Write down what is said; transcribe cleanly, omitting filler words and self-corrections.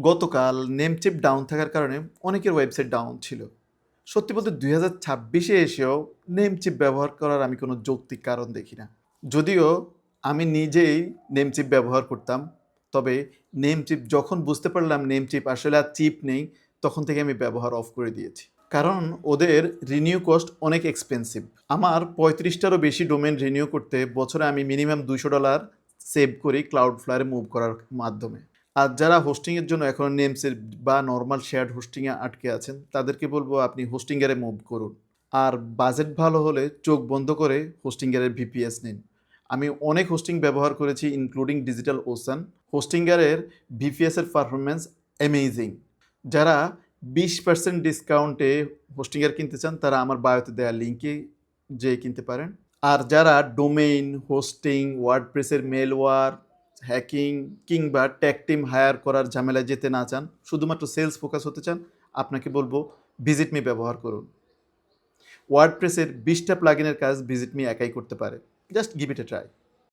গতকাল Namecheap down থাকার কারণে অনেকের ওয়েবসাইট ডাউন ছিল। সত্যি বলতে 2026-এ এসেও নেমচিপ ব্যবহার করার আমি কোনো যৌক্তিক কারণ দেখি না। যদিও আমি নিজেই নেমচিপ ব্যবহার করতাম, তবে নেমচিপ যখন বুঝতে পারলাম নেমচিপ আসলে আর চিপ নেই, তখন থেকে আমি ব্যবহার অফ করে দিয়েছি। কারণ ওদের রিনিউ কস্ট অনেক এক্সপেন্সিভ। আমার 35টারও বেশি ডোমেন রিনিউ করতে বছরে আমি মিনিমাম $200 সেভ করি ক্লাউডফ্লায়ারে মুভ করার মাধ্যমে। আর যারা হোস্টিংয়ের জন্য এখনও নেমসের বা নর্মাল শেয়ার্ড হোস্টিংয়ে আটকে আছেন, তাদেরকে বলবো আপনি হোস্টিংয়ারে মুভ করুন। আর বাজেট ভালো হলে চোখ বন্ধ করে হোস্টিংয়ারের ভিপিএস নিন। আমি অনেক হোস্টিং ব্যবহার করেছি ইনক্লুডিং ডিজিটাল ওশান। হোস্টিংয়ারের ভিপিএসের পারফরমেন্স অ্যামেজিং। যারা 20% ডিসকাউন্টে হোস্টিংয়ার কিনতে চান, তারা আমার বায়োতে দেওয়া লিঙ্কে যেয়ে কিনতে পারেন। আর যারা ডোমেইন, হোস্টিং, ওয়ার্ডপ্রেসের মেলওয়্যার, হ্যাকিং কিংবা টেক টিম হায়ার করার ঝামেলায় যেতে না চান, শুধুমাত্র সেলস ফোকাস হতে চান, আপনাকে বলবো ভিজিট মি ব্যবহার করুন। ওয়ার্ডপ্রেসের 20টা প্লাগইনের কাজ ভিজিট মি একাই করতে পারে। Just give it A try.